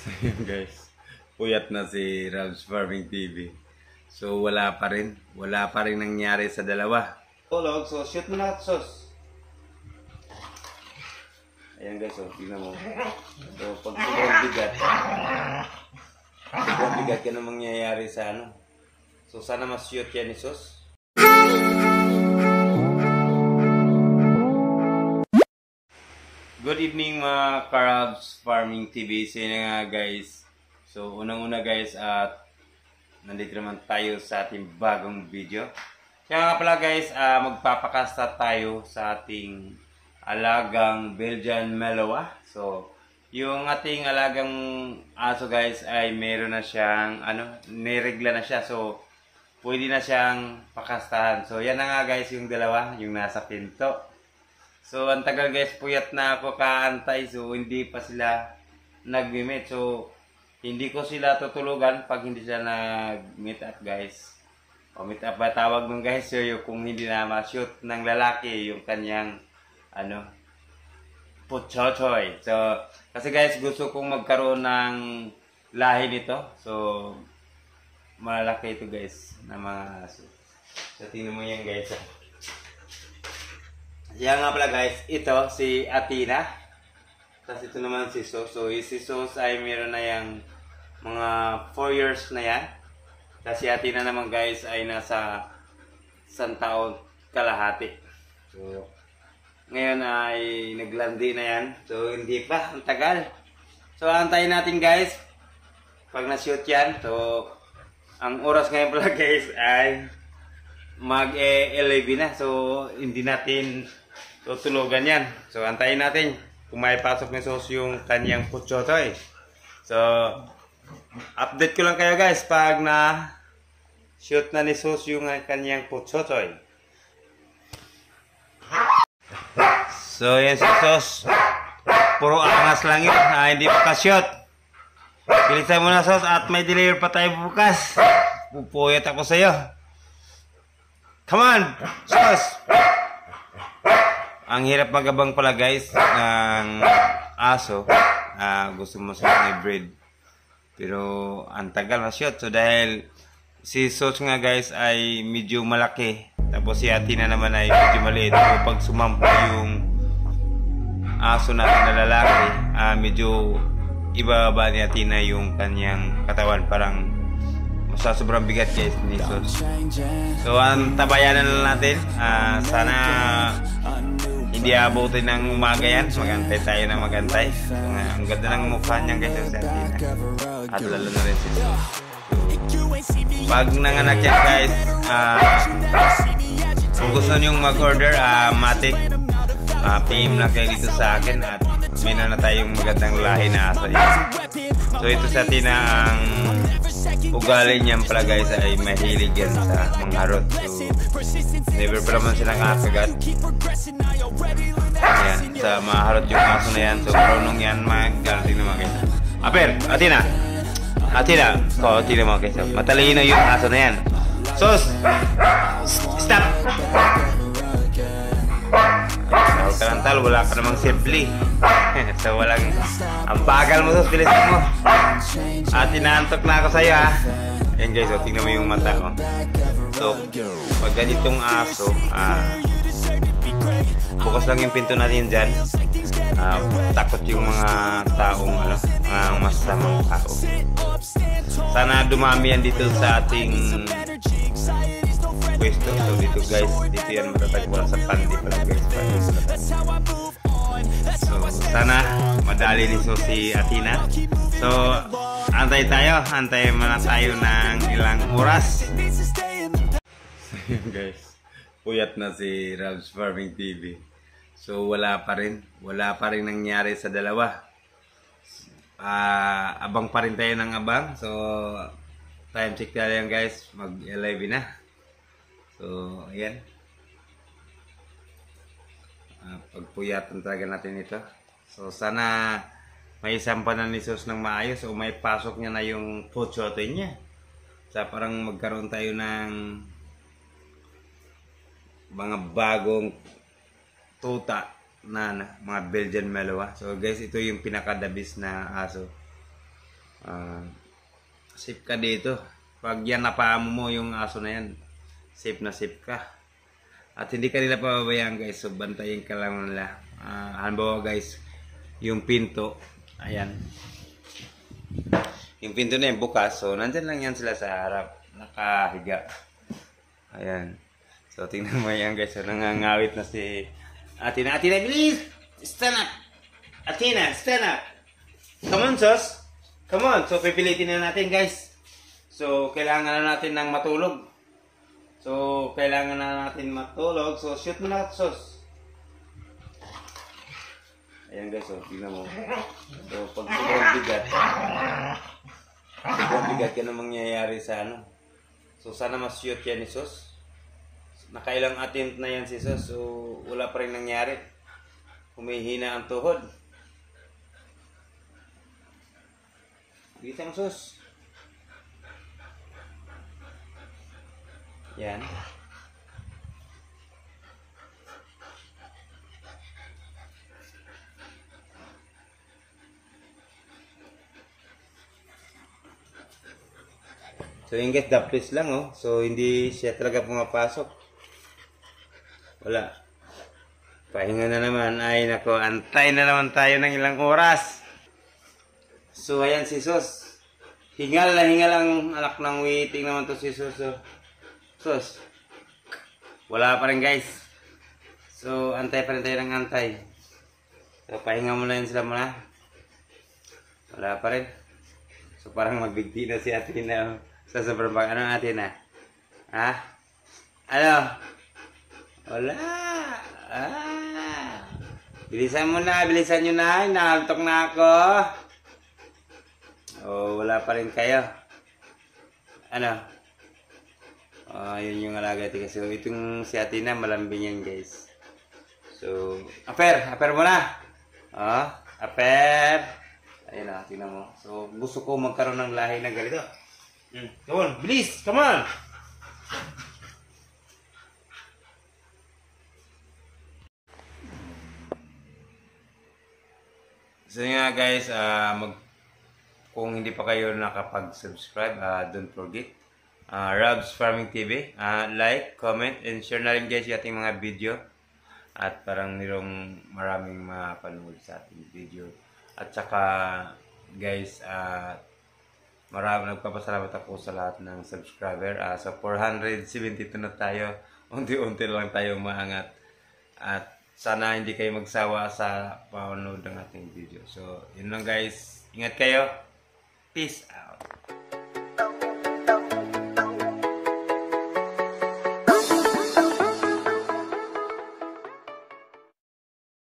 Ayun guys, puyat na si Rabs Farming TV. So wala pa rin nangyari sa dalawa. Tulog, so shoot mo na sos. Ayan guys, so tingnan mo. So pag sobrang bigat yan ang mangyayari sa ano. So sana mas shoot yan ni sos. Good evening mga Karabs Farming TV. So yun nga guys. So unang-una guys at nandito naman tayo sa ating bagong video. Kaya nga pala guys, magpapakasta tayo sa ating alagang Belgian Malinois. So yung ating alagang aso guys ay meron na siyang niregla na siya. So pwede na siyang pakastahan. So yan na nga guys yung dalawa, yung nasa pinto. So, ang tagal guys, puyat na ako kaantay. So, hindi pa sila nag-meet. So, hindi ko sila tutulugan pag hindi sila nag-meet up guys. O meet up ba tawag nun guys? So, yung kung hindi na ma-shoot ng lalaki yung kanyang, putsochoy. So, kasi guys, gusto kong magkaroon ng lahi nito. So, malalaki ito guys na mga aso. So, tingnan mo yan guys. Yan nga pala guys, ito si Athena. Tapos ito naman si Sos. So si Sos ay meron na yung mga 4 years na yan. Tapos si Athena naman guys ay nasa 1 taon kalahati. So ngayon ay naglandi na yan. So hindi pa, ang tagal. So antayin natin guys pag na-shoot yan. So ang oras ngayon pala guys ay mag-11 na. So hindi natin tutulugan yan. So, antayin natin kung may pasok ni Sos yung kanyang putsotoy. So, update ko lang kayo guys pag na shoot na ni Sos yung kanyang putsotoy. So, yan si Sos. Puro angas lang yun. Hindi pa ka-shoot. Bilisan mo na Sos at may deliver pa tayo bukas. Pupuyat ako sa'yo. Come on, Sos! Ang hirap magabang pala guys ng aso. Gusto mo sa i-breed. Pero ang tagal na shoot. So dahil si Sos nga guys ay medyo malaki. Tapos si Athena naman ay medyo maliit. So pag sumampa yung aso natin na lalaki, medyo ibaba ni Athena yung kanyang katawan. Parang sobrang bigat guys ni Sos. So ang tabayanan na natin. Sana hindi abutin ng umaga yan. Magantay tayo na magantay. So, ang ganda ng mukha niya guys sa Athena. At lalo na rin si Sos. So, pag nanganak yan guys, kung gusto nyo mag-order, matik, PM lang kayo dito sa akin. At may na tayong magandang lahi na aso yan. So ito sa Athena, ang ugali niyan pala guys ay mahilig yan sa mga harot. So never pa naman silang kakagat. Ayan, sa mga harot yung aso na yan. So marunong yan mag-garting naman guys. Aper, Athena! Athena! So Athena mga guys. Matalino yung aso na yan. Sos! Stop! Tawag ka ng tal, wala ka namang simply. So walang, ang bagal mo Sos, bilisan mo. Tinaantok na ako sa'yo ha. Ayan guys, so tingnan mo yung mata ko. So pag ganitong aso, bukas lang yung pinto natin dyan. Takot yung mga taong mga masamang tao. Sana dumami yan dito sa ating pwesto. So dito guys, dito yan matatagpuan sa Pandi pala guys. So sana madali ni Sos si Athena. So antay muna tayo ng ilang oras. Guys, puyat na si Rabs Farming TV. So wala pa rin nangyari sa dalawa. Abang pa rin tayo ng abang. So time check tayo yan guys, mag-11 na. So ayan, pagpuyatan talaga natin ito. So sana may sampanan ni Sos ng maayos o may pasok niya na yung putsotoy niya. Sa parang magkaroon tayo ng mga bagong tuta na mga Belgian Malinois. So guys, ito yung pinakadabis na aso. Ah, safe ka dito. Pag yan napaamo mo yung aso na yan, safe na safe ka. At hindi ka nila pababayaan guys. So bantayin ka lang nila. Halimbawa guys, yung pinto, ayan. Yung pinto na yung bukas. So nandyan lang yan sila sa harap. Nakahiga. Ayan. So tingnan mo yan guys. So nangangawit na si Athena. Athena, please! Stand up! Athena, stand up! Come on, sus! Come on! So pipilitin na natin guys. So kailangan na natin ng matulog. So kailangan na natin matulog. So shoot mo na, sus! Ayan guys, so tingnan mo. So pag sobrang bigat yan ang mangyayari sa ano. So sana mas-shoot yan ni sus. Nakailang attempt na yan si sus. So wala pa rin nangyari. Humihina ang tuhod. Bitang sus. Yan. So yung guys, daplis lang oh. So hindi siya talaga pumapasok. Wala. Pahinga na naman. Ay nako, antay na naman tayo ng ilang oras. So ayan si sus. Hingal na hingal ang anak ng waiting naman to si sus. So, sus. Wala pa rin guys. So antay pa rin tayo ng antay. So pahinga muna yun sila muna. Wala pa rin. So parang magbigti na si Athena. Sa sobrang bag. Ano Athena? Ha? Ano? Wala. Bilisan mo na. Bilisan nyo na. Nahaltok na ako. Oh, wala pa rin kayo. Ano? Oh, yun yung alaga tika. So, itong si Athena, malambing yan guys. So, aper mo na. Oh, aper. Ayun na, tingnan mo. So, gusto ko magkaroon ng lahi na ganito. Come on, bilis! Come on! So nga guys, kung hindi pa kayo nakapag-subscribe, don't forget. Rob's Farming TV. Like, comment, and share na rin guys yung ating mga video. At parang nirong maraming mapanood sa ating video. At saka guys, nagpapasalamat ako sa lahat ng subscriber. Sa 472 na tayo. Unti-unti lang tayo maangat. At sana hindi kayo magsawa sa panonood ng ating video. So, yun lang guys. Ingat kayo. Peace out.